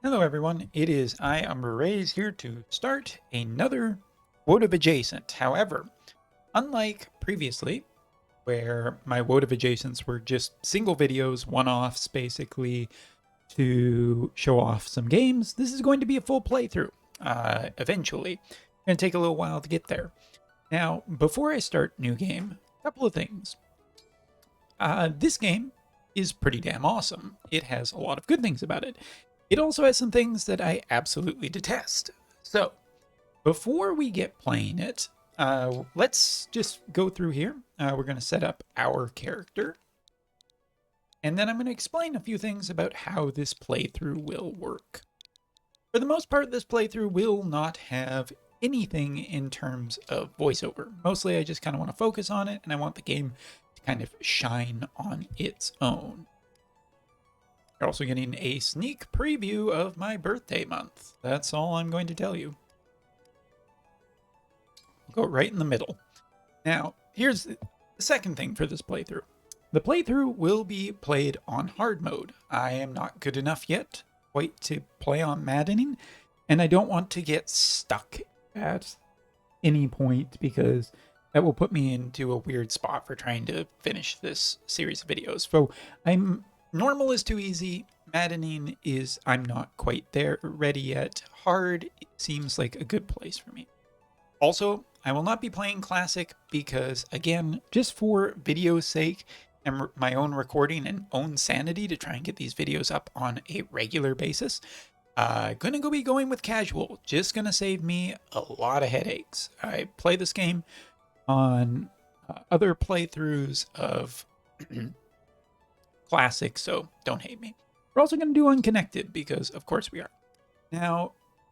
Hello everyone, it is I, Umber Rays, here to start another WOTV Adjacent. However, unlike previously, where my WOTV Adjacents were just single videos, one-offs basically, to show off some games, this is going to be a full playthrough, eventually. It's going to take a little while to get there. Now, before I start new game, a couple of things. This game is pretty damn awesome. It has a lot of good things about it. It also has some things that I absolutely detest. So, before we get playing it, let's just go through here. We're going to set up our character. And then I'm going to explain a few things about how this playthrough will work. For the most part, this playthrough will not have anything in terms of voiceover. Mostly I just kind of want to focus on it, and I want the game to kind of shine on its own. You're also getting a sneak preview of my birthday month. That's all I'm going to tell you. Go right in the middle. Now, here's the second thing for this playthrough. The playthrough will be played on hard mode. I am not good enough yet quite to play on maddening, and I don't want to get stuck at any point because that will put me into a weird spot for trying to finish this series of videos. So normal is too easy. Maddening is I'm not quite there ready yet. Hard seems like a good place for me. Also, I will not be playing classic because, again, just for video's sake and my own recording and own sanity to try and get these videos up on a regular basis, gonna be going with casual. Just gonna save me a lot of headaches. I play this game on other playthroughs of classic, so don't hate me. We're also going to do unconnected because, of course, we are. Now,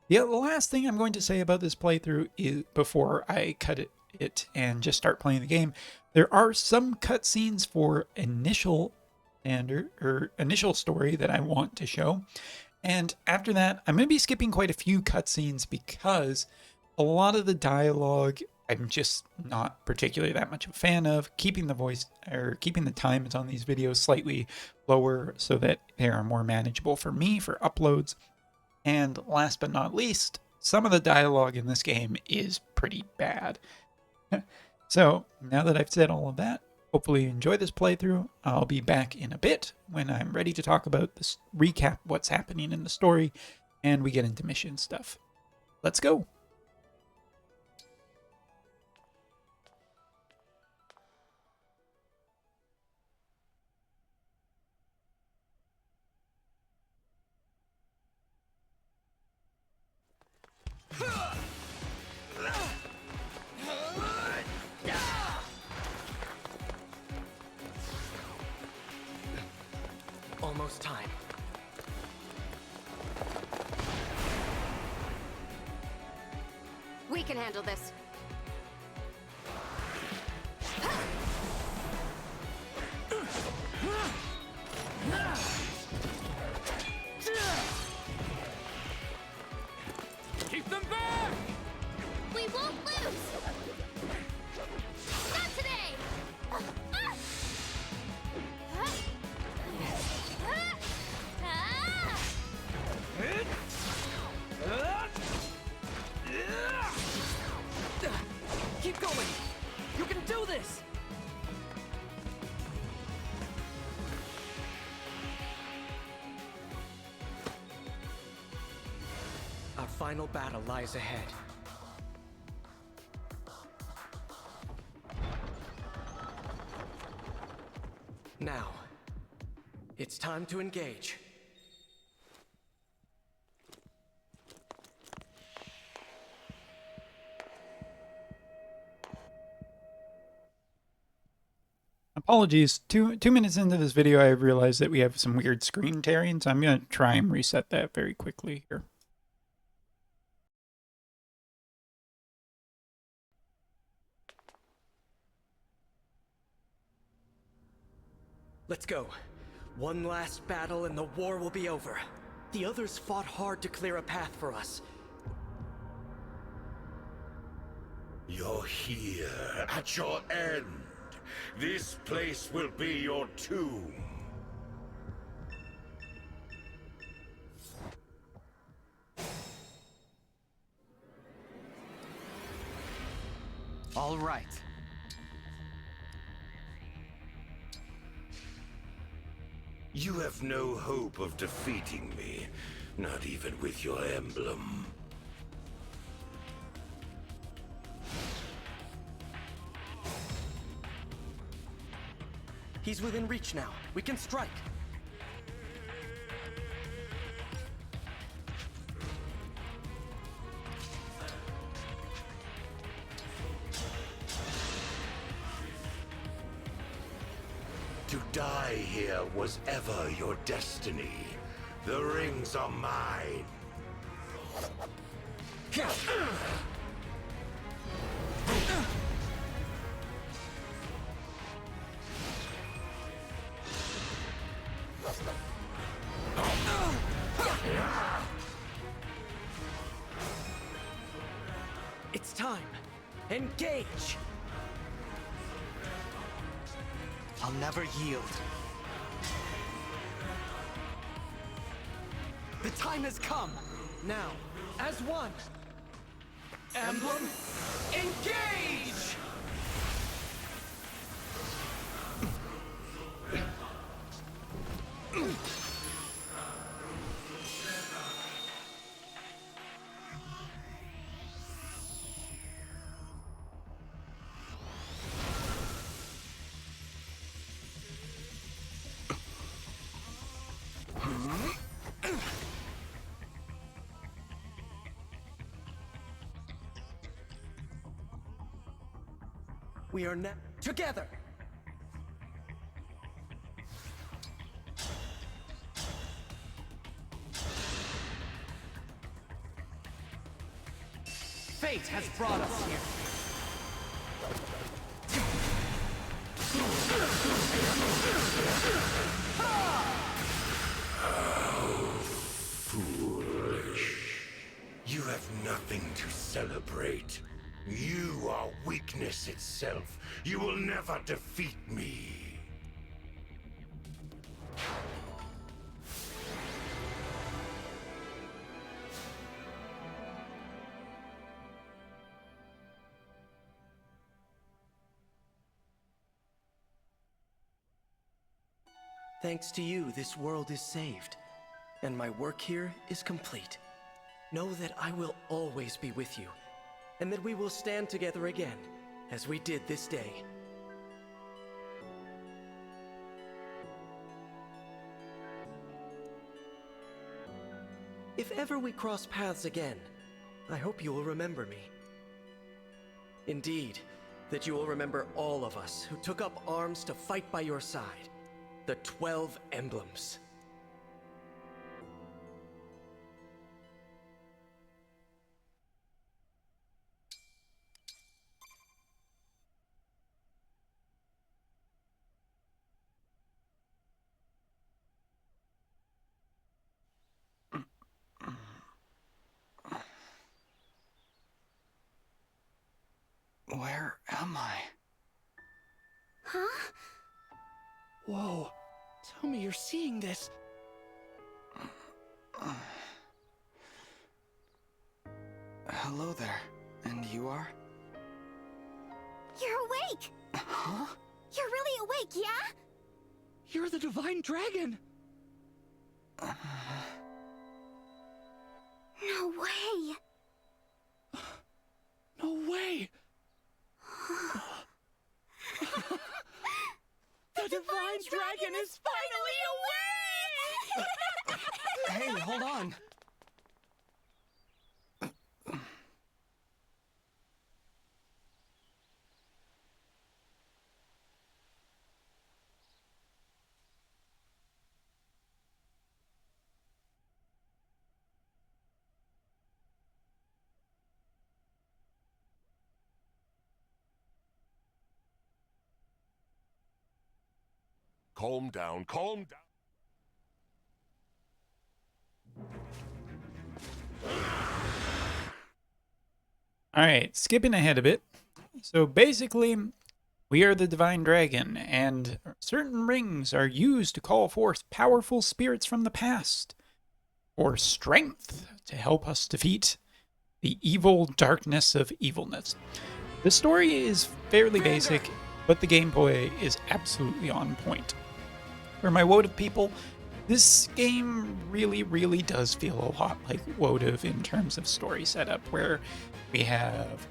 the last thing I'm going to say about this playthrough is before I cut it and just start playing the game, there are some cutscenes for initial story that I want to show. And after that, I'm going to be skipping quite a few cutscenes because a lot of the dialogue I'm just not particularly that much of a fan of. Keeping the times on these videos slightly lower so that they are more manageable for me for uploads. And last but not least, some of the dialogue in this game is pretty bad. So now that I've said all of that, hopefully you enjoy this playthrough. I'll be back in a bit when I'm ready to talk about this recap, what's happening in the story, and we get into mission stuff. Let's go. Almost time. We can handle this. Keep them back! We won't lose! Not today! Keep going! You can do this! Our final battle lies ahead. Now, it's time to engage. Apologies, two minutes into this video I realized that we have some weird screen tearing, so I'm going to try and reset that very quickly here. Let's go. One last battle and the war will be over. The others fought hard to clear a path for us. You're here, at your end. This place will be your tomb. All right. You have no hope of defeating me, not even with your emblem. He's within reach now. We can strike. To die here was ever your destiny. The rings are mine. It's time. Engage! I'll never yield. The time has come! Now, as one. Emblem, engage! We are now together. Fate has brought us here. Foolish. You have nothing to celebrate. You are weakness itself. You will never defeat me. Thanks to you, this world is saved, and my work here is complete. Know that I will always be with you, and that we will stand together again, as we did this day. If ever we cross paths again, I hope you will remember me. Indeed, that you will remember all of us who took up arms to fight by your side. The 12 Emblems. Where am I? Huh? Whoa. Tell me you're seeing this. Hello there. And you are? You're awake! Huh? You're really awake, yeah? You're the Divine Dragon! No way! No way! The Divine Dragon is finally awake! Hey, hold on. Calm down, calm down. All right, skipping ahead a bit. So basically, we are the Divine Dragon, and certain rings are used to call forth powerful spirits from the past, or strength to help us defeat the evil darkness of evilness. The story is fairly basic, but the gameplay is absolutely on point. For my WOTV people, this game really, really does feel a lot like WOTV in terms of story setup, where we have,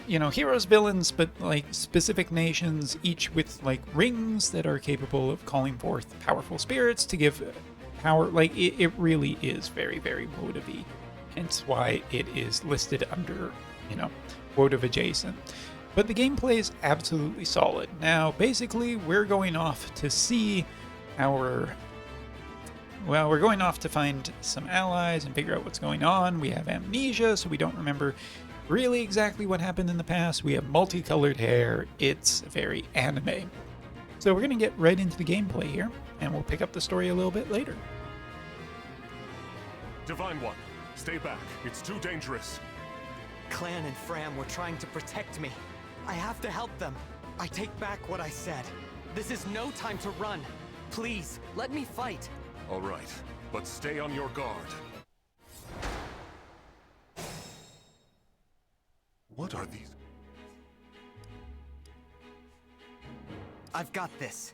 you know, heroes, villains, but like specific nations, each with like rings that are capable of calling forth powerful spirits to give power. Like it really is very, very WOTV, hence why it is listed under, you know, WOTV adjacent. But the gameplay is absolutely solid. Now, basically, we're going off to see we're going off to find some allies and figure out what's going on. We have amnesia, so we don't remember really exactly what happened in the past. We have multicolored hair. It's very anime. So we're going to get right into the gameplay here, and we'll pick up the story a little bit later. Divine One, stay back. It's too dangerous. Clan and Fram were trying to protect me. I have to help them. I take back what I said. This is no time to run. Please, let me fight. All right, but stay on your guard. What are these? I've got this.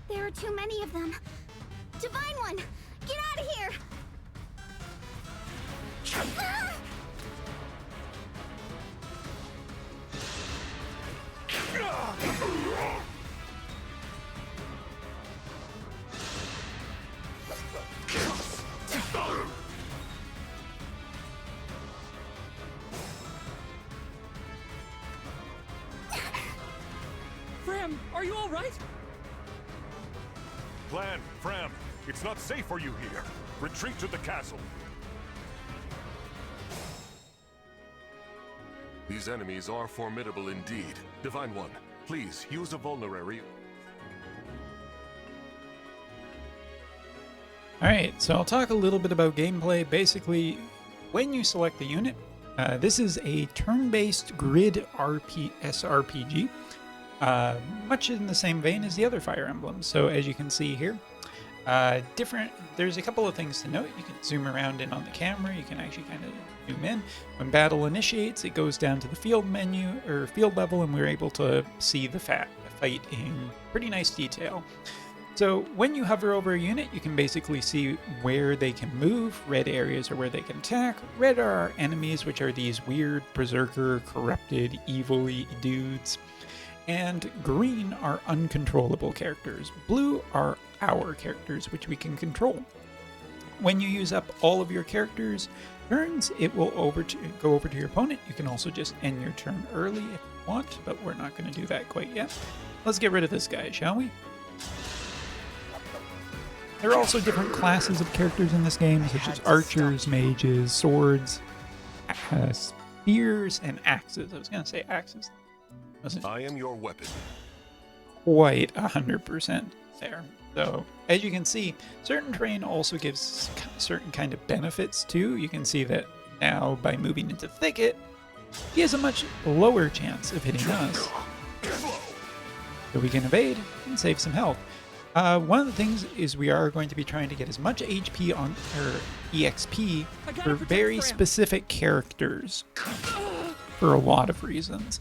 There are too many of them. Divine One, get out of here! Ah! Fram, are you all right? Clan, Fram, it's not safe for you here. Retreat to the castle. These enemies are formidable indeed. Divine One, please use a vulnerary. Alright, so I'll talk a little bit about gameplay. Basically, when you select the unit, this is a turn-based grid SRPG, much in the same vein as the other Fire Emblems. So as you can see here, there's a couple of things to note. You can zoom around in on the camera, you can actually kind of zoom in. When battle initiates, it goes down to the field menu, or field level, and we're able to see the fight in pretty nice detail. So when you hover over a unit, you can basically see where they can move. Red areas are where they can attack. Red are our enemies, which are these weird berserker, corrupted, evil-y dudes. And green are uncontrollable characters. Blue are our characters, which we can control. When you use up all of your characters' turns, it will go over to your opponent. You can also just end your turn early if you want, but we're not going to do that quite yet. Let's get rid of this guy, shall we? There are also different classes of characters in this game, such as archers, mages, swords, spears, and axes. I was going to say axes. I am your weapon. Quite 100% there. So, as you can see, certain terrain also gives certain kind of benefits too. You can see that now by moving into thicket, he has a much lower chance of hitting us. So we can evade and save some health. One of the things is we are going to be trying to get as much HP on, or EXP, for very specific characters for a lot of reasons.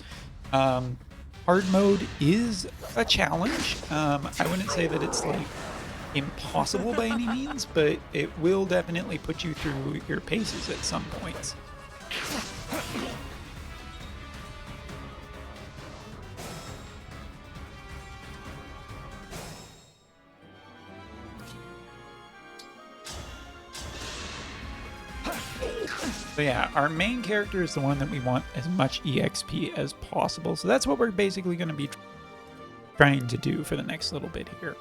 Hard mode is a challenge. I wouldn't say that it's like impossible by any means, but it will definitely put you through your paces at some points. So yeah, our main character is the one that we want as much EXP as possible. So that's what we're basically going to be trying to do for the next little bit here.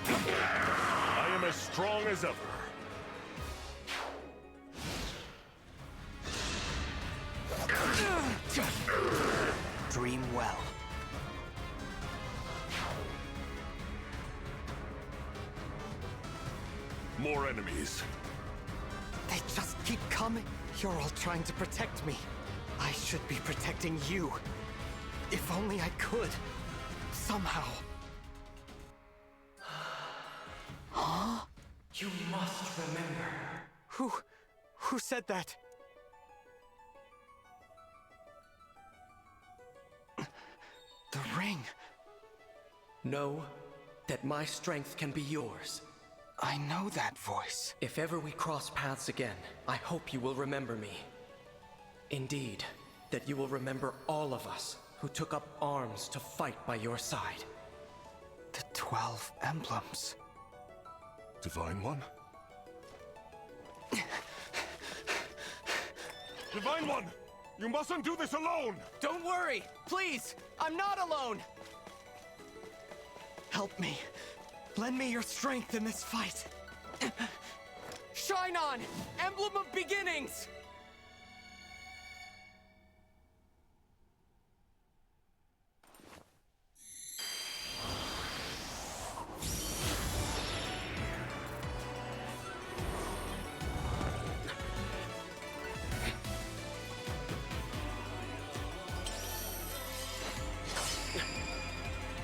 I am as strong as ever. More enemies. They just keep coming. You're all trying to protect me. I should be protecting you. If only I could. Somehow. Huh? You must remember. Who said that? The ring. Know that my strength can be yours. I know that voice. If ever we cross paths again, I hope you will remember me. Indeed, that you will remember all of us who took up arms to fight by your side. The 12 emblems. Divine One? Divine One! You mustn't do this alone! Don't worry! Please! I'm not alone! Help me. Lend me your strength in this fight. Shine on! Emblem of Beginnings!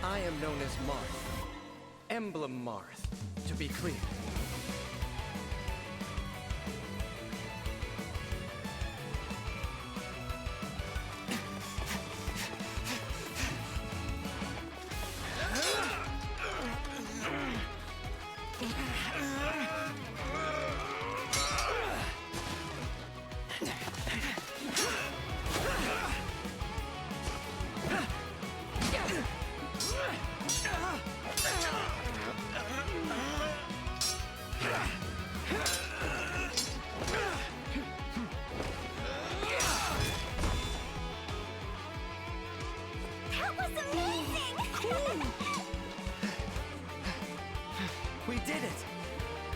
I am known as Marth. Emblem Marth, to be clear. That was amazing! We did it!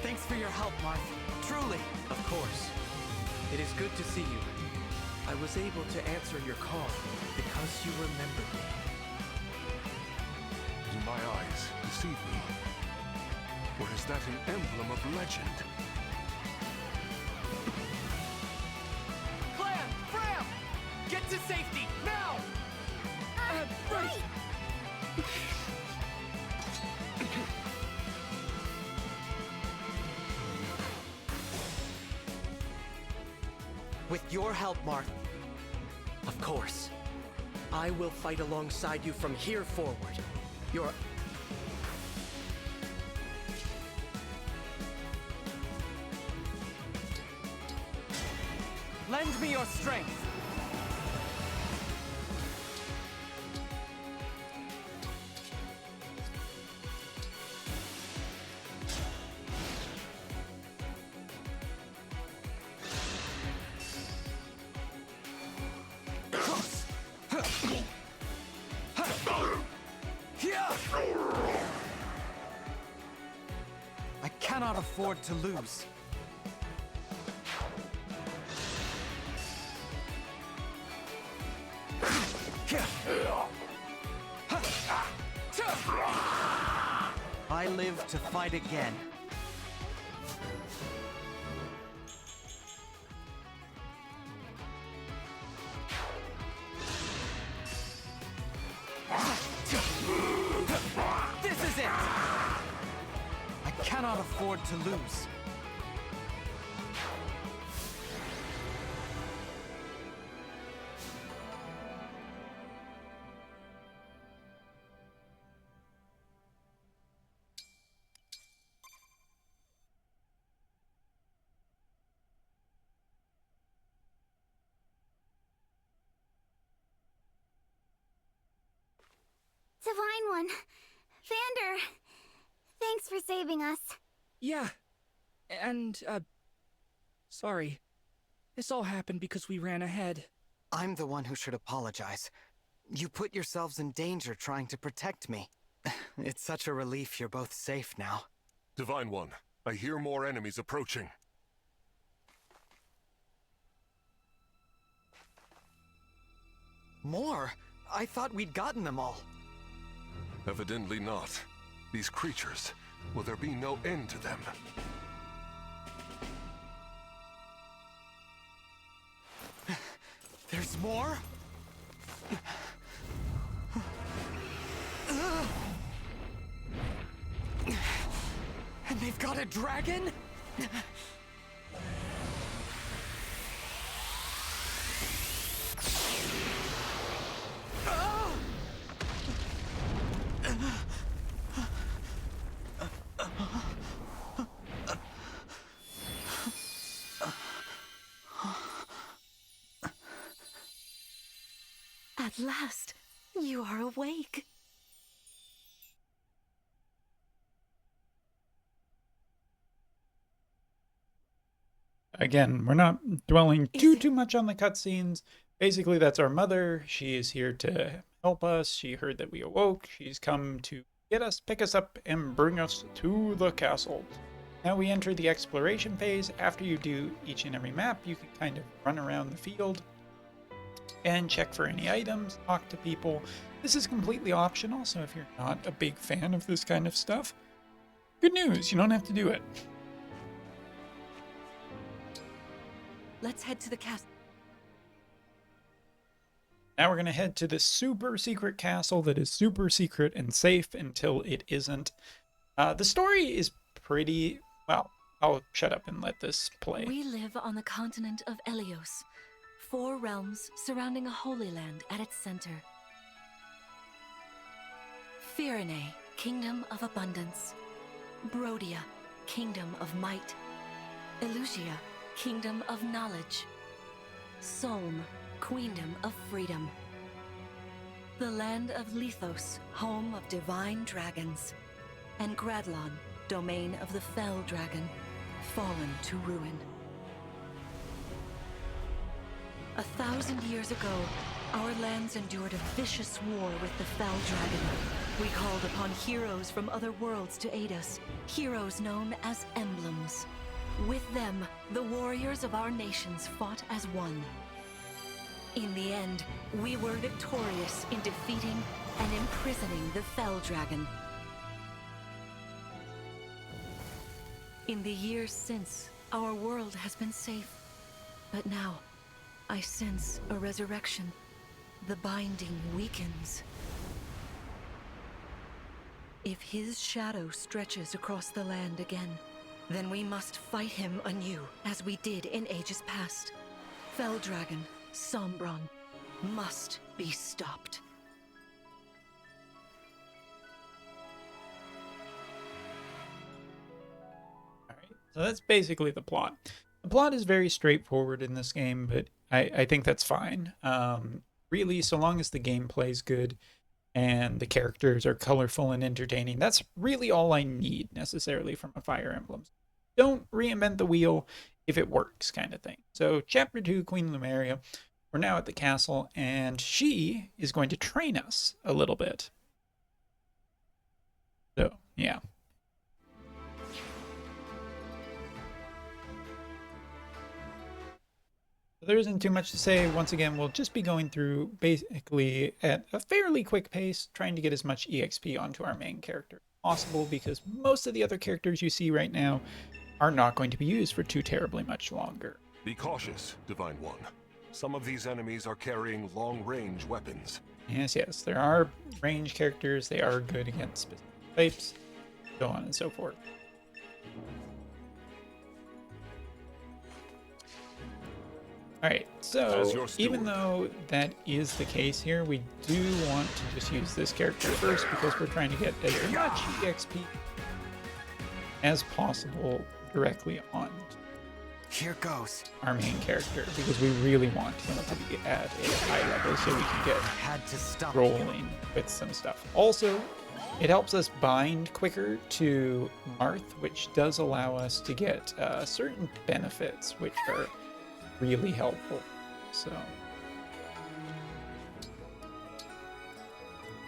Thanks for your help, Marth. Truly. Of course. It is good to see you. I was able to answer your call because you remembered me. Do my eyes deceive me? Or is that an emblem of legend? Clan! Fram! Get to safety, now! Right! With your help, Marth. Of course. I will fight alongside you from here forward. Your... Lend me your strength. I cannot afford to lose. I live to fight again. This is it! I cannot afford to lose. Divine One. Vander. Thanks for saving us. Yeah. And, sorry. This all happened because we ran ahead. I'm the one who should apologize. You put yourselves in danger trying to protect me. It's such a relief you're both safe now. Divine One, I hear more enemies approaching. More? I thought we'd gotten them all. Evidently not. These creatures, will there be no end to them? There's more? And they've got a dragon? At last, you are awake. Again, we're not dwelling too much on the cutscenes. Basically, that's our mother. She is here to help us. She heard that we awoke. She's come to get us, pick us up, and bring us to the castle. Now we enter the exploration phase. After you do each and every map, you can kind of run around the field and check for any items, talk to people. This is completely optional, so if you're not a big fan of this kind of stuff, good news, you don't have to do it. Let's head to the castle. Now we're going to head to the super secret castle that is super secret and safe until it isn't. The story is pretty... well, I'll shut up and let this play. We live on the continent of Elios, 4 realms surrounding a holy land at its center. Firene, kingdom of abundance. Brodia, kingdom of might. Elusia, kingdom of knowledge. Solm, queendom of freedom. The land of Lethos, home of divine dragons. And Gradlon, domain of the fell dragon, fallen to ruin. 1,000 years ago, our lands endured a vicious war with the fell dragon. We called upon heroes from other worlds to aid us, heroes known as Emblems. With them, the warriors of our nations fought as one. In the end, we were victorious in defeating and imprisoning the fell dragon. In the years since, our world has been safe. But now, I sense a resurrection. The binding weakens. If his shadow stretches across the land again, then we must fight him anew, as we did in ages past. Fell Dragon, Sombron, must be stopped. Alright, so that's basically the plot. The plot is very straightforward in this game, but I think that's fine. Really, so long as the gameplay is good and the characters are colorful and entertaining, that's really all I need necessarily from a Fire Emblem. Don't reinvent the wheel if it works, kind of thing. So Chapter 2, Queen Lumeria, we're now at the castle, and she is going to train us a little bit. So, yeah. There isn't too much to say. Once again, we'll just be going through basically at a fairly quick pace, trying to get as much EXP onto our main character as possible, because most of the other characters you see right now are not going to be used for too terribly much longer. Be cautious, Divine One. Some of these enemies are carrying long-range weapons. Yes, yes, there are range characters. They are good against specific types, so on and so forth. Alright, so even though that is the case here, we do want to just use this character first because we're trying to get as much EXP as possible directly on Here goes. our main character, because we really want him to be at a high level so we can get Had to stop rolling with some stuff. Also, it helps us bind quicker to Marth, which does allow us to get certain benefits, which are really helpful. So,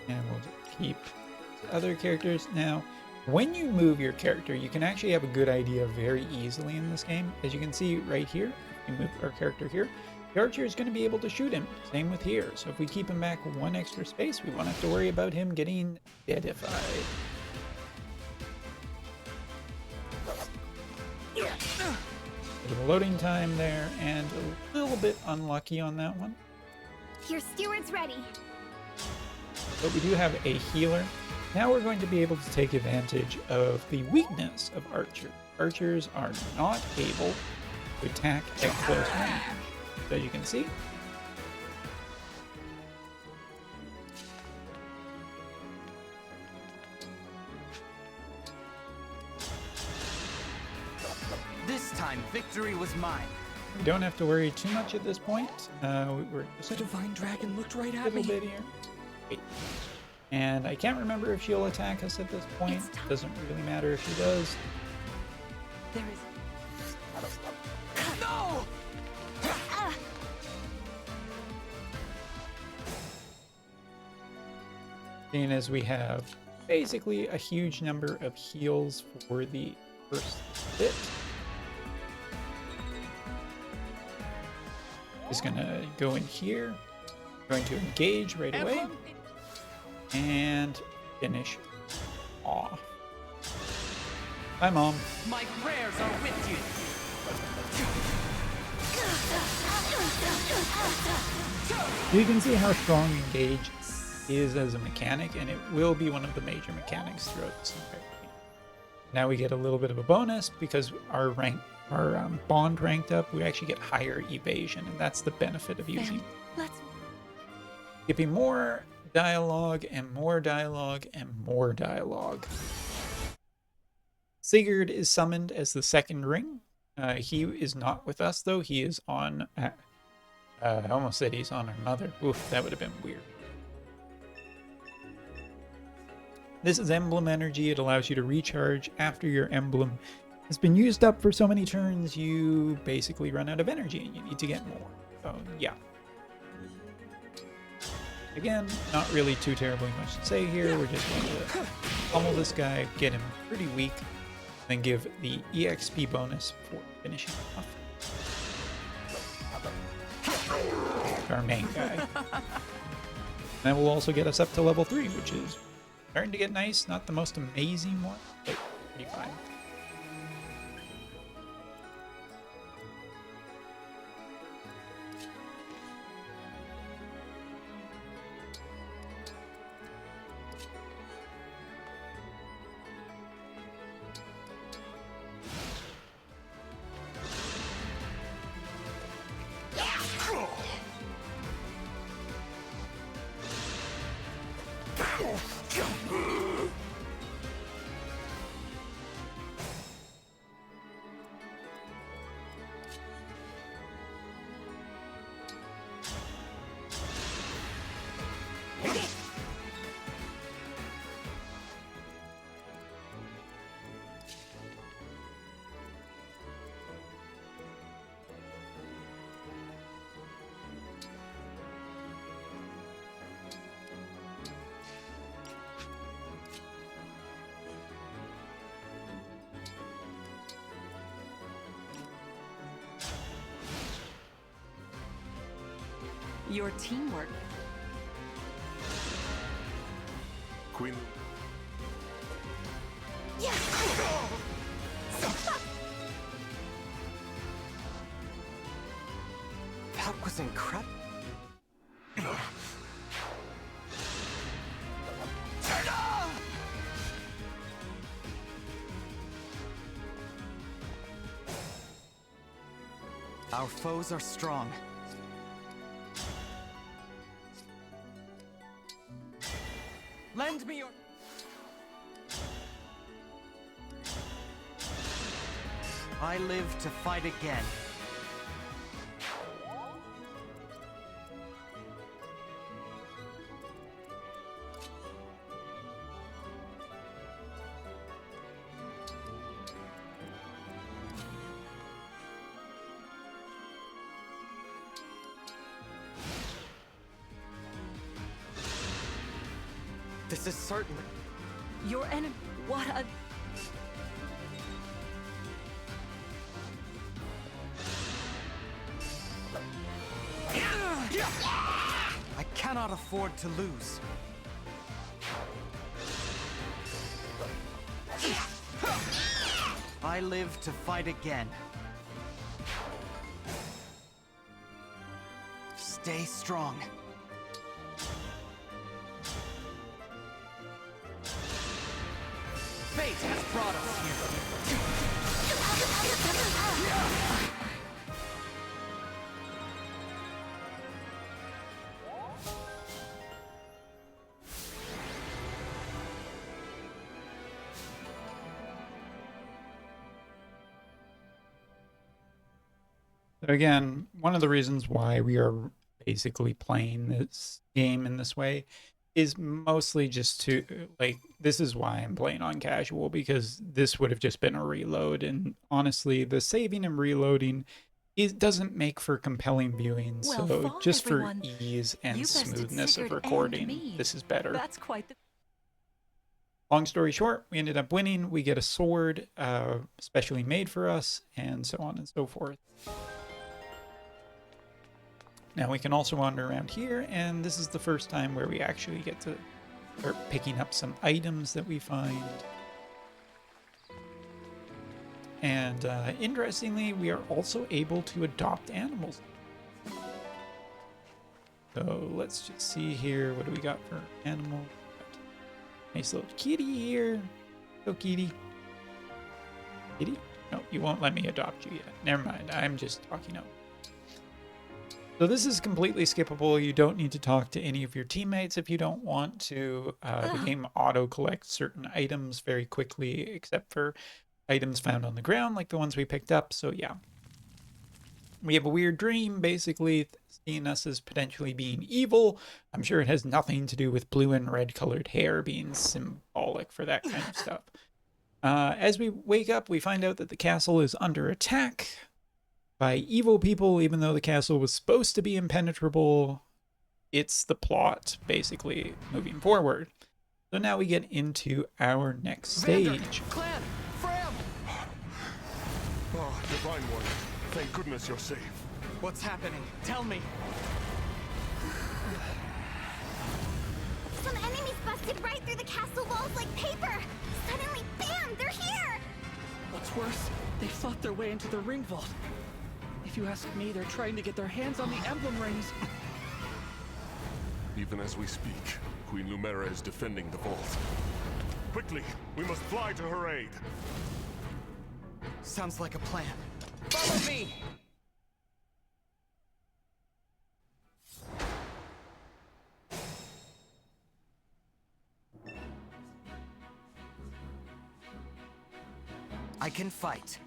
and we'll just keep the other characters. Now, when you move your character, you can actually have a good idea very easily in this game. As you can see right here, if we move our character here, the archer is going to be able to shoot him. Same with here. So if we keep him back one extra space, we won't have to worry about him getting deadified. Bit of a loading time there, and a little bit unlucky on that one. Your steward's ready. But we do have a healer. Now we're going to be able to take advantage of the weakness of archers. Archers are not able to attack at close range. So as you can see, This time, victory was mine. we don't have to worry too much at this point. We're just The divine dragon looked right a at little me. bit here. Wait. And I can't remember if she'll attack us at this point. It's time. Doesn't really matter if she does. There is. No! Seeing as we have basically a huge number of heals for the first bit. Is gonna go in here, going to engage right away, Emblem? and finish off. Bye, Mom. My prayers are with you. So you can see how strong engage is as a mechanic, and it will be one of the major mechanics throughout this entire game. Now we get a little bit of a bonus because our bond ranked up. We actually get higher evasion, and that's the benefit of using. Let's. Giving more dialogue and more dialogue and more dialogue. Sigurd is summoned as the second ring. He is not with us though. He is on. I almost said he's on our mother. Oof, that would have been weird. This is emblem energy. It allows you to recharge after your emblem has been used up for so many turns. You basically run out of energy and you need to get more. So yeah. Again, not really too terribly much to say here. We're just going to pummel this guy, get him pretty weak, then give the EXP bonus for finishing off our main guy. That will also get us up to level 3, which is starting to get nice. Not the most amazing one, but pretty fine. Your teamwork. Queen. That was incredible. Our foes are strong. Lend me your... I live to fight again. This is certain. Your enemy. What a. I cannot afford to lose. I live to fight again. Stay strong. fate has brought us here. So again, one of the reasons why we are basically playing this game in this way is mostly just to, like, this is why I'm playing on casual, because this would have just been a reload, and honestly, the saving and reloading doesn't make for compelling viewing, Well so fought, just for everyone. ease and You bested smoothness of Sigurd and recording, me. this is better. That's quite the... Long story short, we ended up winning. We get a sword, specially made for us, and so on and so forth. Now we can also wander around here, and this is the first time where we actually get to start picking up some items that we find. And interestingly, we are also able to adopt animals. So let's just see here. What do we got for animals? Nice little kitty here. Go kitty. Kitty? No, you won't let me adopt you yet. Never mind. I'm just talking out. So this is completely skippable. You don't need to talk to any of your teammates if you don't want to. The game auto-collects certain items very quickly, except for items found on the ground, like the ones we picked up. So yeah. We have a weird dream, basically seeing us as potentially being evil. I'm sure it has nothing to do with blue and red colored hair being symbolic for that kind of stuff. As we wake up, we find out that the castle is under attack by evil people, even though the castle was supposed to be impenetrable. It's the plot, basically, moving forward. So now we get into our next stage. Clan, Fram! Oh, Divine One. Thank goodness you're safe. What's happening? Tell me. Some enemies busted right through the castle walls like paper. Suddenly, bam, they're here! What's worse, they fought their way into the ring vault. If you ask me, they're trying to get their hands on the emblem rings. Even as we speak, Queen Lumera is defending the vault. Quickly, we must fly to her aid. Sounds like a plan. Follow me! I can fight.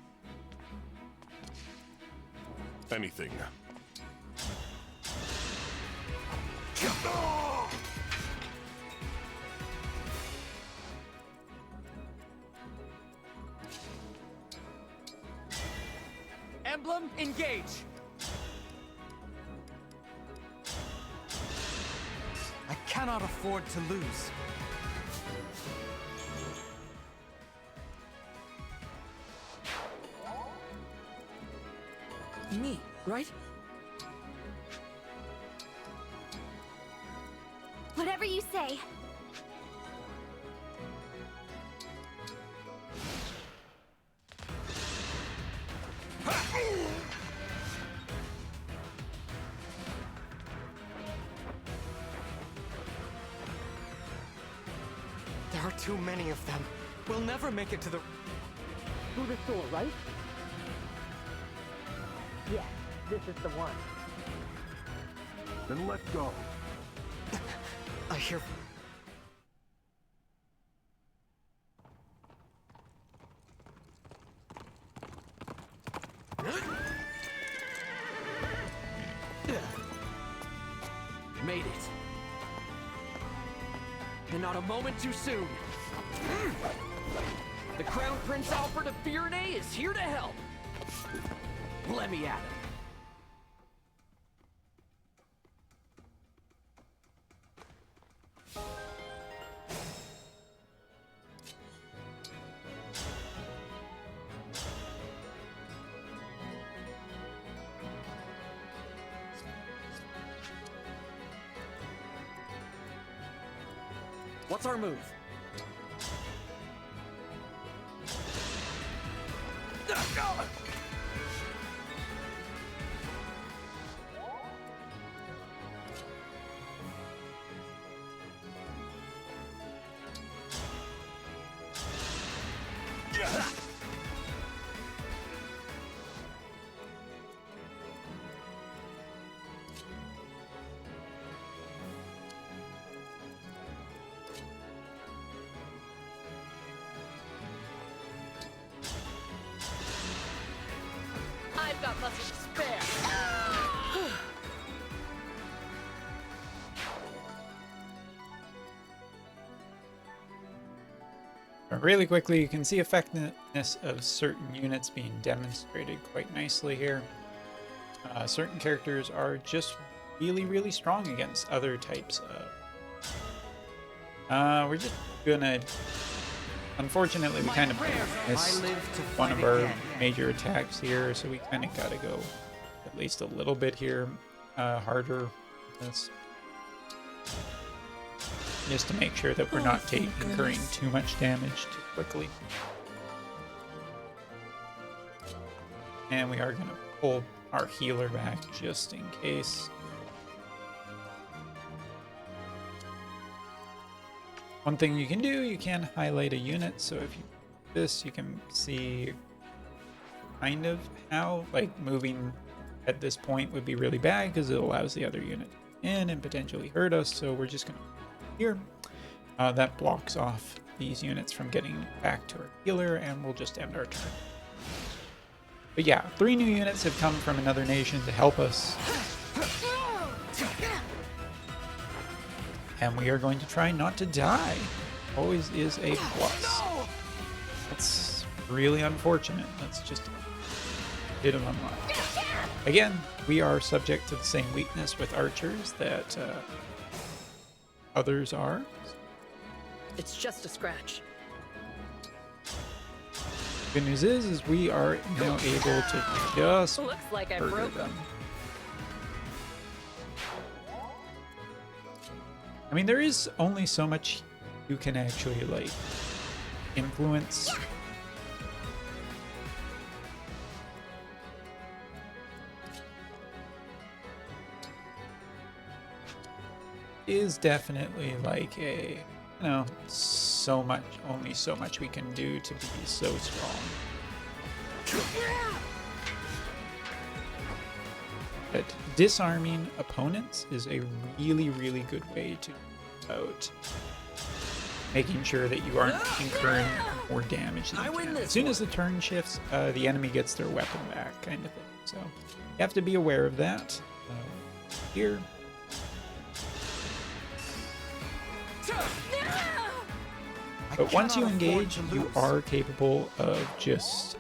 Anything. Emblem, engage! I cannot afford to lose. Me, right? Whatever you say. There are too many of them. We'll never make it to the... Through the door, right? Yes, this is the one. Then let's go. I hear... Made it. And not a moment too soon. The Crown Prince Alfred of Firenze is here to help. Let me at him. What's our move? I've got nothing to spare. Really quickly, you can see effectiveness of certain units being demonstrated quite nicely here. Certain characters are just really strong against other types of... we're just gonna... Unfortunately, we kind of missed one of our major attacks here, so we kind of gotta go at least a little bit here harder with this. Just to make sure that we're not incurring too much damage too quickly. And we are going to pull our healer back just in case. One thing you can do, you can highlight a unit. So if you do this, you can see kind of how like moving at this point would be really bad because it allows the other unit in and potentially hurt us. So we're just going to here. That blocks off these units from getting back to our healer, and we'll just end our turn. But yeah, 3 new units have come from another nation to help us. And we are going to try not to die. Always is a plus. That's really unfortunate. That's just a bit of unluck. Again, we are subject to the same weakness with archers that others are. It's just a scratch. Good news is we are now able to just Looks like I murder broke them. I mean, there is only so much you can actually like influence. Is definitely like a, you know, so much, only so much we can do to be so strong. But disarming opponents is a really good way to out making sure that you aren't incurring more damage than you can. As soon as the turn shifts, the enemy gets their weapon back, kind of thing. So you have to be aware of that. Here. But once you engage, you are capable of just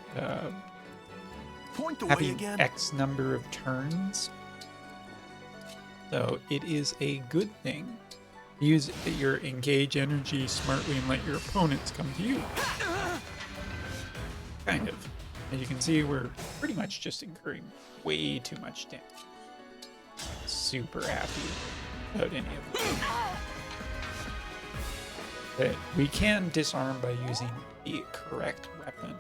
having X number of turns. So it is a good thing. Use your engage energy smartly and let your opponents come to you. Kind of. As you can see, we're pretty much just incurring way too much damage. Super happy about any of them. But we can disarm by using the correct weapon.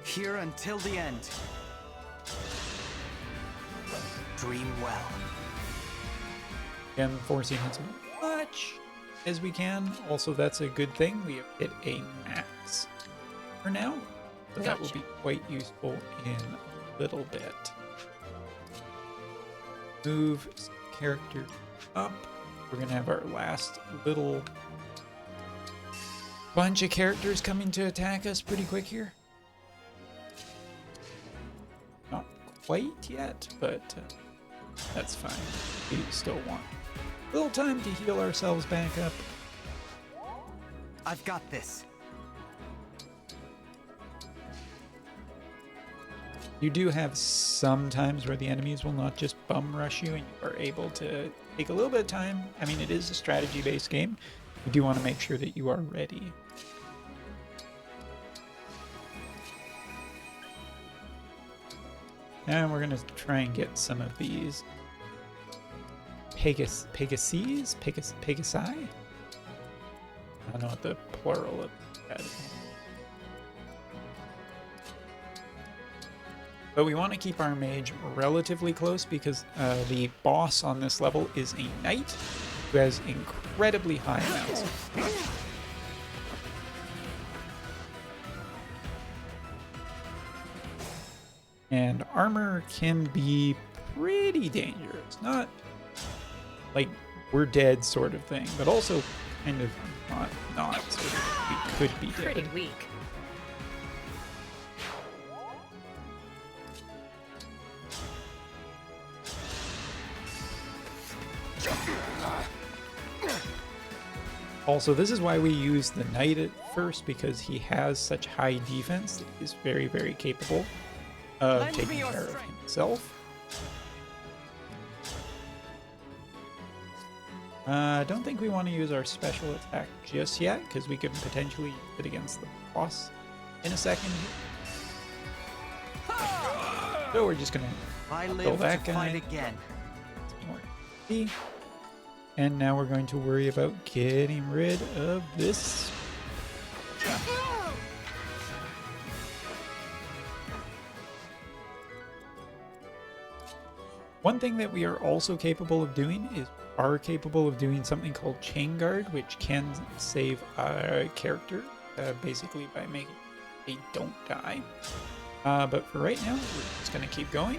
Here until the end. Dream well. Again, forcing as much as we can. Also, that's a good thing. We have hit a max for now. So that will be quite useful in a little bit. Move character up. We're going to have our last little bunch of characters coming to attack us pretty quick here. Not quite yet, but that's fine. We still want a little time to heal ourselves back up. I've got this. You do have some times where the enemies will not just bum rush you and you are able to take a little bit of time. I mean, it is a strategy-based game. You do want to make sure that you are ready. And we're going to try and get some of these Pegasi? I don't know what the plural of that is. But we want to keep our mage relatively close because the boss on this level is a knight who has incredibly high amounts. And armor can be pretty dangerous. Not like we're dead sort of thing, but also kind of not sort of we could be dead. Pretty weak. Also, this is why we use the knight at first, because he has such high defense that he's very, very capable of taking care of himself. I don't think we want to use our special attack just yet, because we could potentially use it against the boss in a second. So we're just going to kill that guy. Again. And now we're going to worry about getting rid of this. One thing that we are also capable of doing is something called Chain Guard, which can save a character basically by making they don't die. But for right now, we're just going to keep going.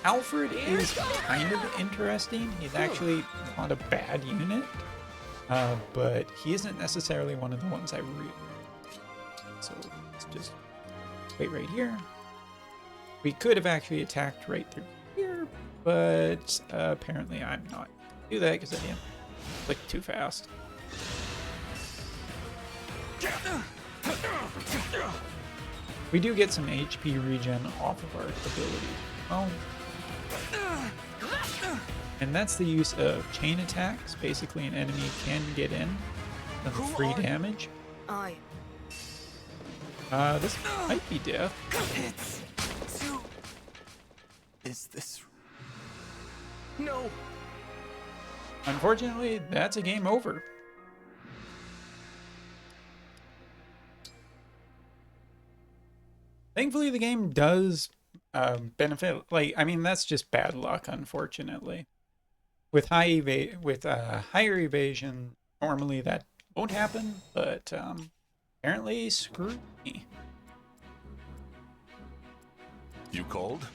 Alfred is kind of interesting. He's actually not a bad unit, but he isn't necessarily one of the ones I really like. So let's just wait right here. We could have actually attacked right through here, but apparently I'm not going to do that because I didn't click too fast. We do get some HP regen off of our ability. Oh. And that's the use of chain attacks. Basically, an enemy can get in and free damage. This might be death. Is this... No! Unfortunately, that's a game over. Thankfully, the game does benefit. Like, I mean, that's just bad luck, unfortunately. With higher evasion, normally that won't happen, but apparently, screw me. You called?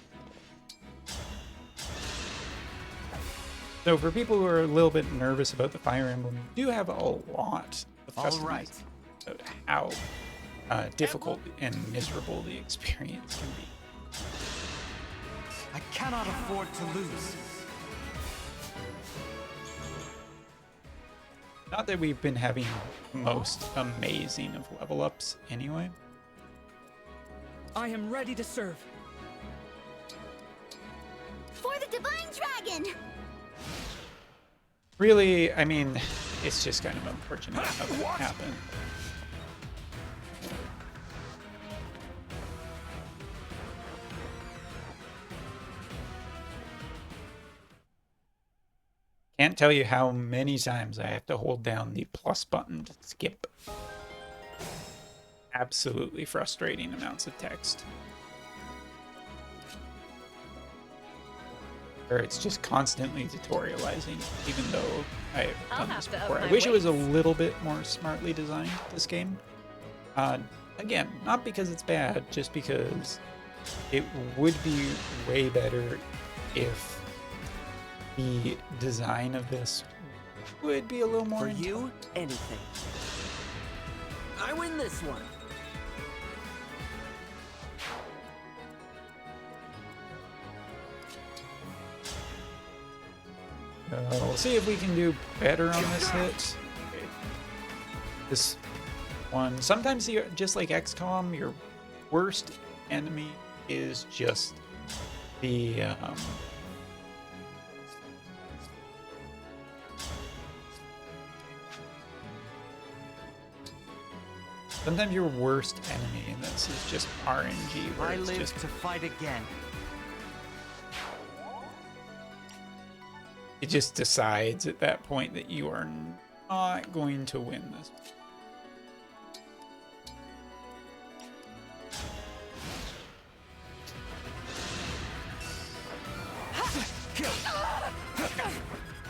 So for people who are a little bit nervous about the Fire Emblem, you do have a lot of customization about how difficult and miserable the experience can be. I cannot afford to lose. Not that we've been having most amazing of level ups anyway. I am ready to serve. For the Divine Dragon! Really, I mean, it's just kind of unfortunate how that happened. Can't tell you how many times I have to hold down the plus button to skip. Absolutely frustrating amounts of text. Or it's just constantly tutorializing, even though I've done this before. I wish it was a little bit more smartly designed, this game. Again, not because it's bad, just because it would be way better if the design of this would be a little more... For you, anything. I win this one. We'll see if we can do better on this hit. Okay. This one, sometimes just like XCOM, your worst enemy is just the sometimes your worst enemy in this is just RNG, where I it's live just to fight again. it just decides at that point that you are not going to win this.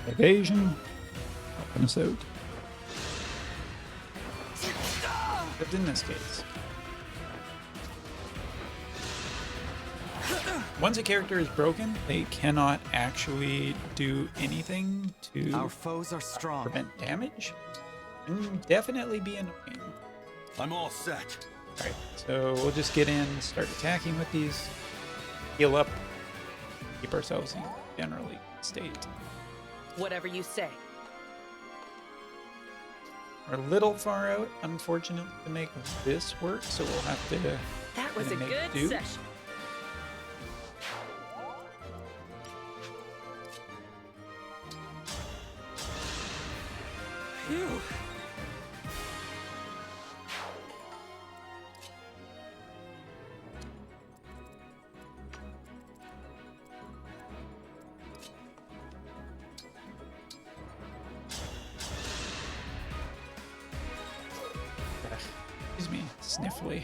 Evasion, helping us out. Except in this case. once a character is broken, they cannot actually do anything to Our foes are strong. prevent damage. And definitely be annoying. I'm all set. Alright, so we'll just get in, start attacking with these, heal up, keep ourselves in generally good state. Whatever you say. We're a little far out, unfortunately, to make this work, so we'll have to That was a make good do. session. Phew. Excuse me, sniffly.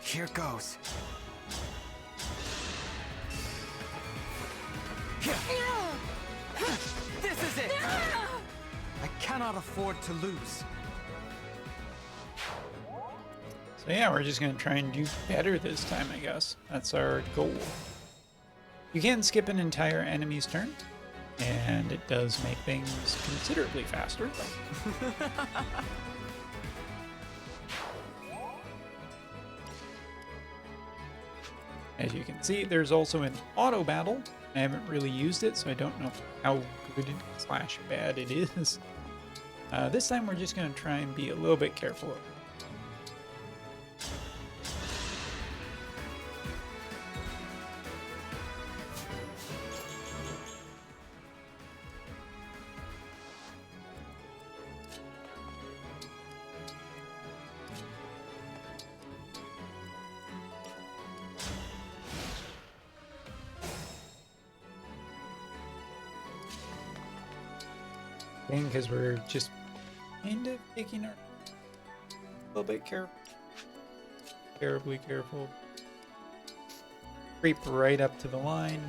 Here goes. This is it! I cannot afford to lose. So yeah, we're just gonna try and do better this time, I guess. That's our goal. You can skip an entire enemy's turn, and it does make things considerably faster. As you can see, there's also an auto battle. I haven't really used it, so I don't know how good / bad it is. This time we're just going to try and be a little bit careful. Because we're just kind of taking our a little bit terribly careful. Creep right up to the line.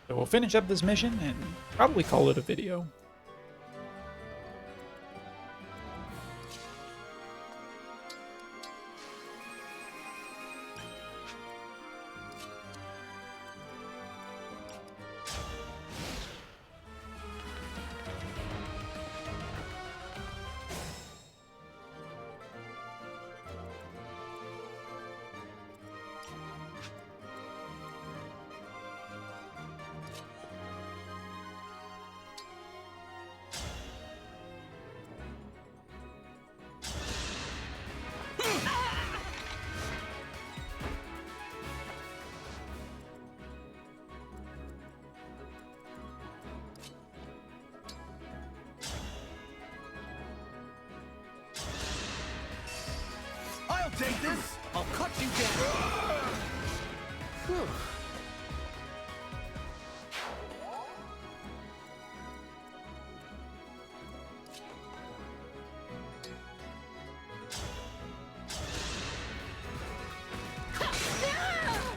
So we'll finish up this mission and probably call it a video. I'll take this! I'll cut you down! Whew.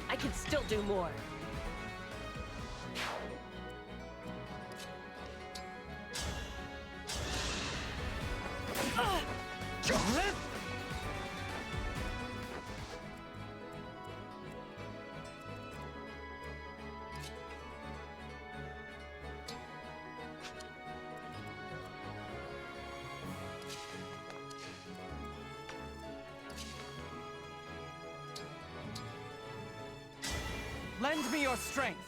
I can still do more. Lend me your strength.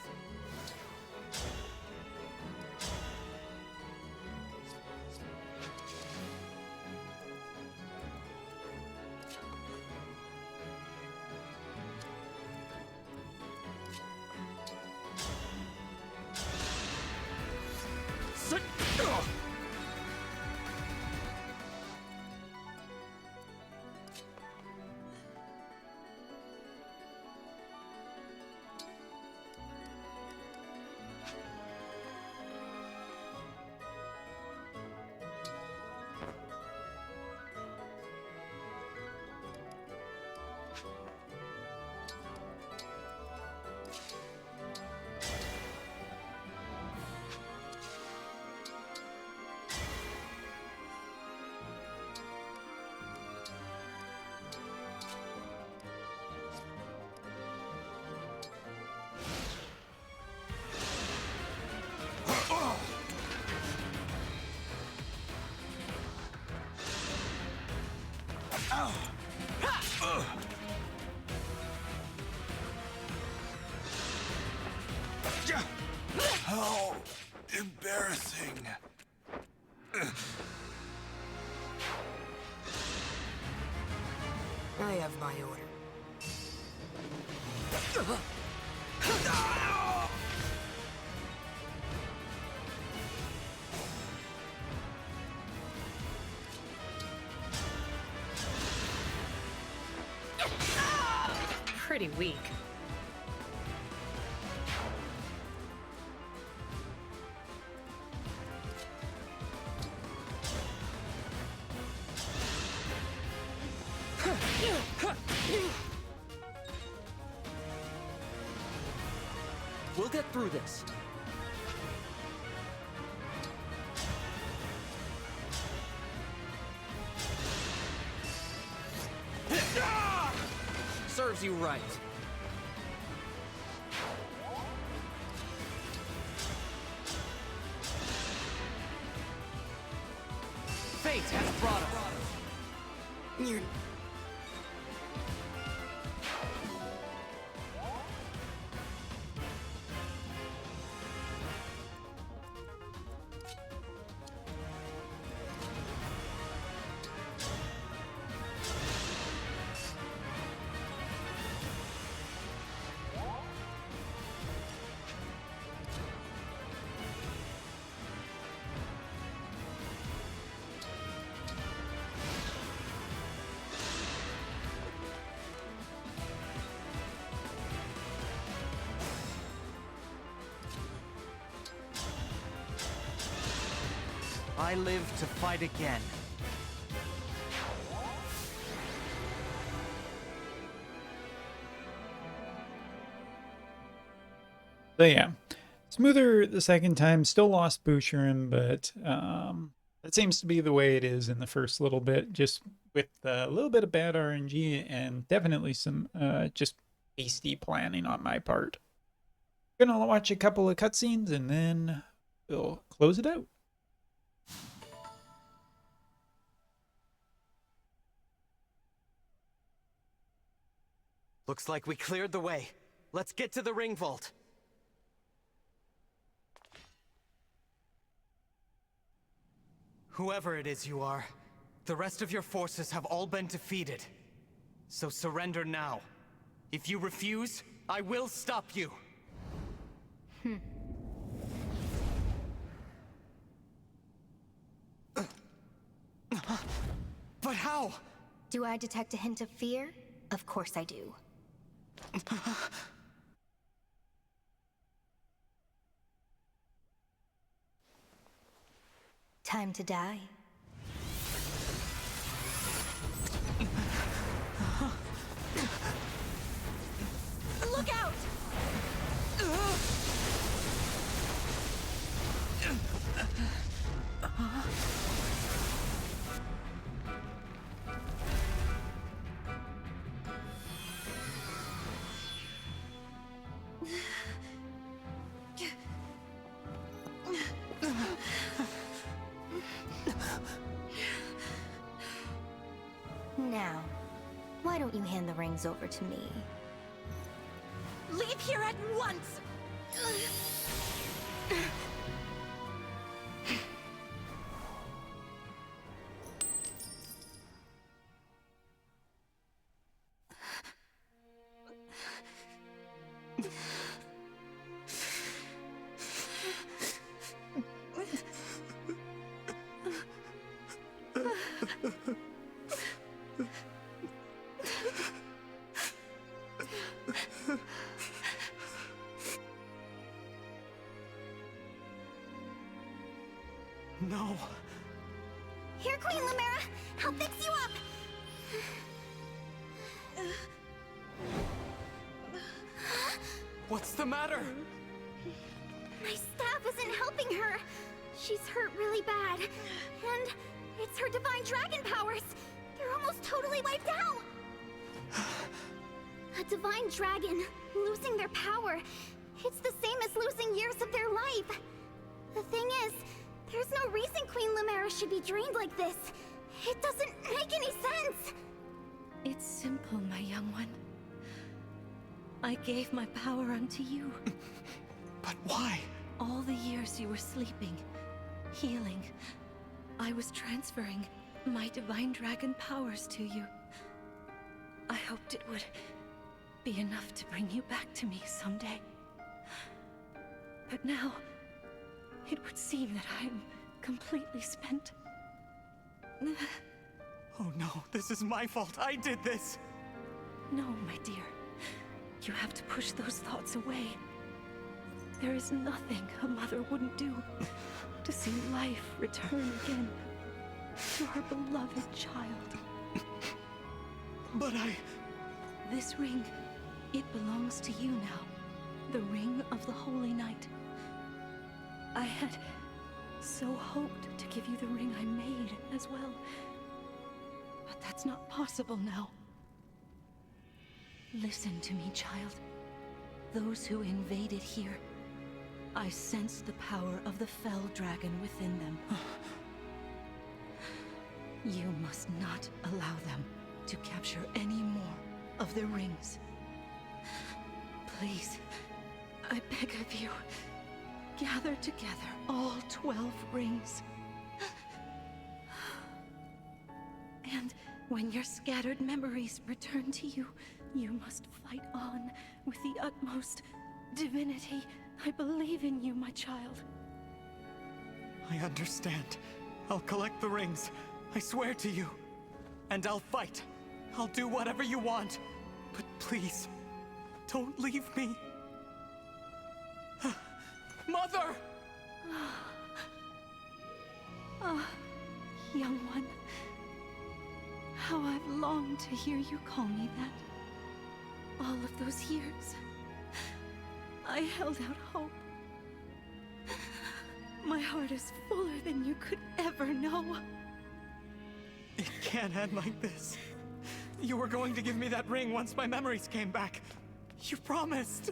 How embarrassing. I have my order. Pretty weak. We'll get through this. Serves you right. Fate has brought us. I live to fight again. So yeah, smoother the second time. Still lost Boucherin, but that seems to be the way it is in the first little bit, just with a little bit of bad RNG and definitely some just hasty planning on my part. Gonna watch a couple of cutscenes and then we'll close it out. Looks like we cleared the way. Let's get to the ring vault. Whoever it is you are, the rest of your forces have all been defeated. So surrender now. If you refuse, I will stop you. But how? Do I detect a hint of fear? Of course I do. Time to die. Look out! Now, why don't you hand the rings over to me? Leave here at once! No. Here, Queen Lumera! I'll fix you up! What's the matter? My staff isn't helping her. She's hurt really bad. And it's her divine dragon powers. They're almost totally wiped out. A divine dragon, losing their power. It's the same as losing years of their life. The thing is, there's no reason Queen Lumera should be drained like this. It doesn't make any sense. It's simple, my young one. I gave my power unto you. But why? All the years you were sleeping, healing, I was transferring my divine dragon powers to you. I hoped it would be enough to bring you back to me someday. But now, it would seem that I'm completely spent. Oh no, this is my fault. I did this. No, my dear. You have to push those thoughts away. There is nothing a mother wouldn't do to see life return again to her beloved child. But This ring, it belongs to you now. The ring of the Holy Night. I had so hoped to give you the ring I made as well. But that's not possible now. Listen to me, child. Those who invaded here, I sense the power of the fell dragon within them. You must not allow them to capture any more of the rings. Please, I beg of you, gather together all 12 rings. And when your scattered memories return to you, you must fight on with the utmost divinity. I believe in you, my child. I understand. I'll collect the rings. I swear to you. And I'll fight. I'll do whatever you want. But please, don't leave me. Mother! Young one. How I've longed to hear you call me that. All of those years, I held out hope. My heart is fuller than you could ever know. It can't end like this. You were going to give me that ring once my memories came back. You promised.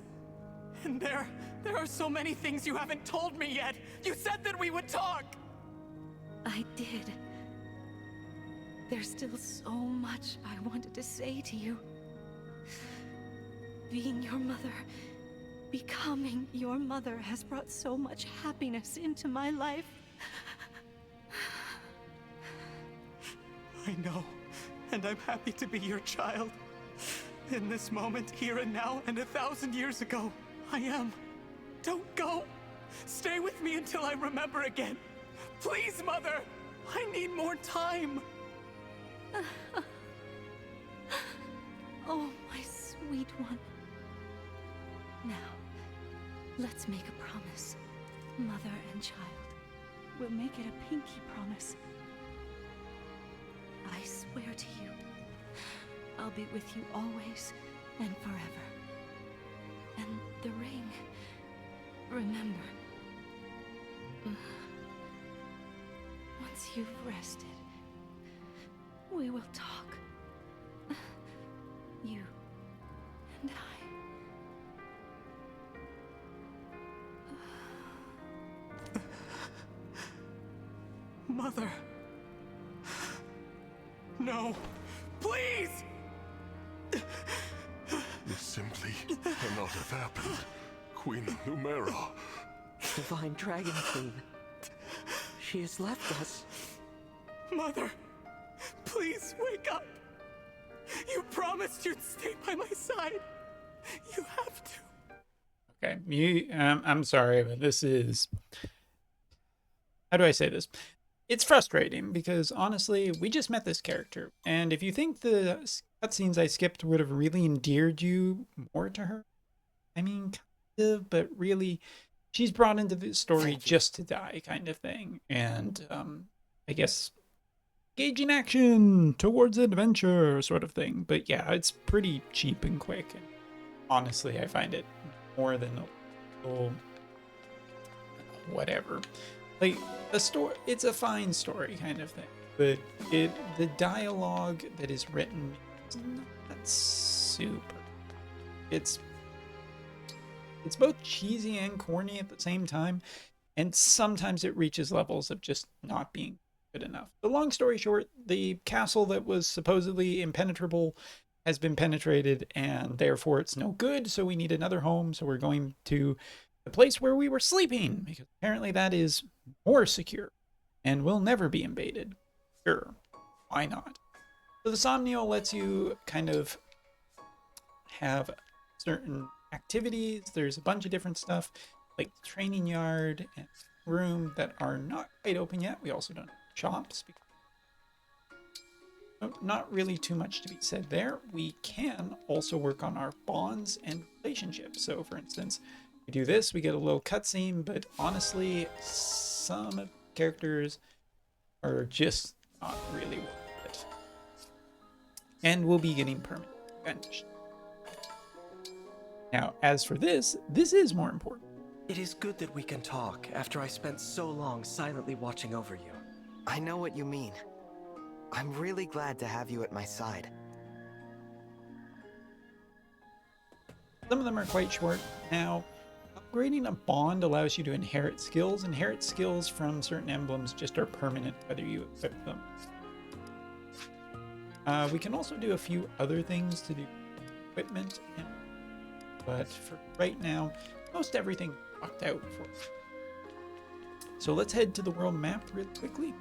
And there are so many things you haven't told me yet. You said that we would talk. I did. There's still so much I wanted to say to you. Being your mother, becoming your mother has brought so much happiness into my life. I know, and I'm happy to be your child. In this moment, here and now, and 1,000 years ago, I am. Don't go. Stay with me until I remember again. Please, Mother! I need more time. Oh, my sweet one. Now, let's make a promise. Mother and child. We'll make it a pinky promise. I swear to you, I'll be with you always and forever. And the ring, remember. Once you've rested, we will talk. You and I. Mother. No. Please! This simply cannot have happened. Queen Numera. Divine Dragon Queen. She has left us. Mother, please wake up. You promised you'd stay by my side. You have to. Okay, I'm sorry, but this is... How do I say this? It's frustrating because, honestly, we just met this character. And if you think the cutscenes I skipped would have really endeared you more to her, I mean, kind of, but really, she's brought into the story just to die kind of thing. And, I guess, gauging action towards adventure sort of thing. But yeah, it's pretty cheap and quick. And honestly, I find it more than a little... whatever. Like, a story, it's a fine story kind of thing, but the dialogue that is written is not super. It's both cheesy and corny at the same time, and sometimes it reaches levels of just not being good enough. The long story short, the castle that was supposedly impenetrable has been penetrated, and therefore it's no good, so we need another home. So we're going to the place where we were sleeping, because apparently that is more secure and will never be invaded. Sure, why not? So the Somnial lets you kind of have certain activities. There's a bunch of different stuff, like the training yard and room, that are not quite open yet. We also don't have shops. Not really too much to be said there. We can also work on our bonds and relationships. So for instance, we do this, we get a little cutscene, but honestly, some of the characters are just not really worth it. And we'll be getting permanent revenge. Now, as for this is more important. It is good that we can talk after I spent so long silently watching over you. I know what you mean. I'm really glad to have you at my side. Some of them are quite short. Now, upgrading a bond allows you to inherit skills. Inherit skills from certain emblems just are permanent whether you equip them. We can also do a few other things to do equipment, but for right now, most everything locked out for us. So let's head to the world map really quickly.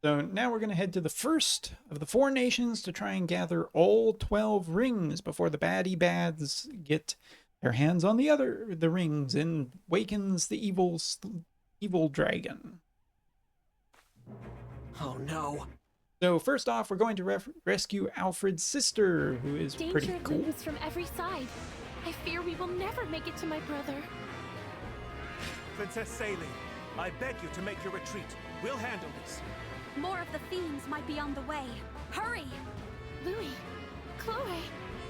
So now we're going to head to the first of the 4 nations to try and gather all 12 rings before the baddie bads get their hands on the rings and wakens the evil dragon. Oh no. So first off, we're going to rescue Alfred's sister, who is pretty cool. Danger looms from every side. I fear we will never make it to my brother. Princess Saline, I beg you to make your retreat. We'll handle this. More of the fiends might be on the way. Hurry! Louis, Chloe,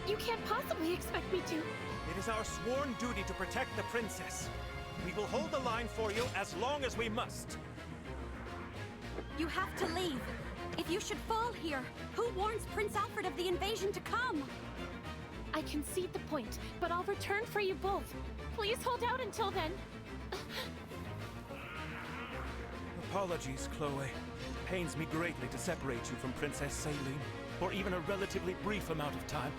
you can't possibly expect me to. It is our sworn duty to protect the princess. We will hold the line for you as long as we must. You have to leave. If you should fall here, who warns Prince Alfred of the invasion to come? I concede the point, but I'll return for you both. Please hold out until then. Apologies, Chloe. Pains me greatly to separate you from Princess Saline for even a relatively brief amount of time.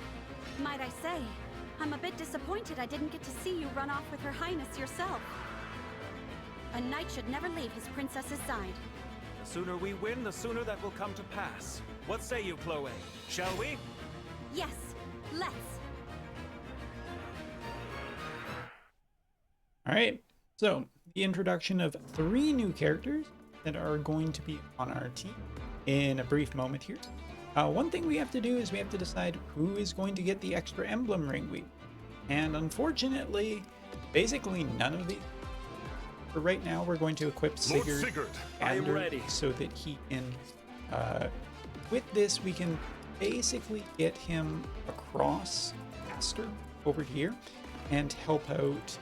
Might I say, I'm a bit disappointed I didn't get to see you run off with Her Highness yourself. A knight should never leave his princess's side. The sooner we win, the sooner that will come to pass. What say you, Chloe? Shall we? Yes, let's. All right, so the introduction of 3 new characters that are going to be on our team in a brief moment here. One thing we have to do is we have to decide who is going to get the extra emblem ring week. And unfortunately, basically none of these. For right now, we're going to equip Sigurd, I am ready. So that he can, with this, we can basically get him across faster over here and help out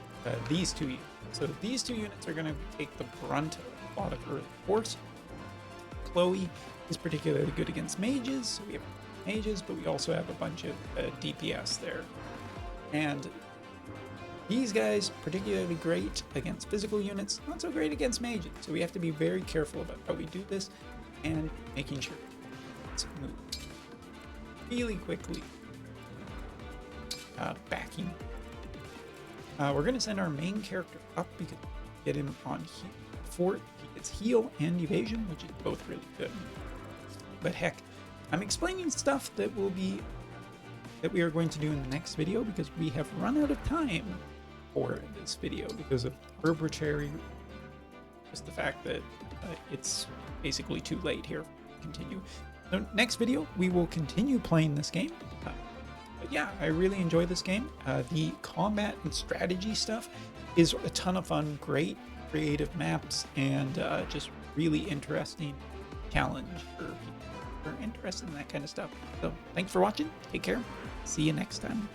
these 2 units. So these 2 units are going to take the brunt of a lot of early force. Chloe is particularly good against mages, so we have mages, but we also have a bunch of DPS there. And these guys, particularly great against physical units, not so great against mages. So we have to be very careful about how we do this and making sure it's move really quickly. Backing. We're going to send our main character up because we get him on heal. Before he gets heal and evasion, which is both really good. But heck, I'm explaining stuff that we are going to do in the next video because we have run out of time for this video because of arbitrary, just the fact that it's basically too late here to continue. So next video, we will continue playing this game. But yeah, I really enjoy this game. The combat and strategy stuff is a ton of fun, great creative maps, and just really interesting challenge for people who are interested in that kind of stuff. So thanks for watching, take care, see you next time.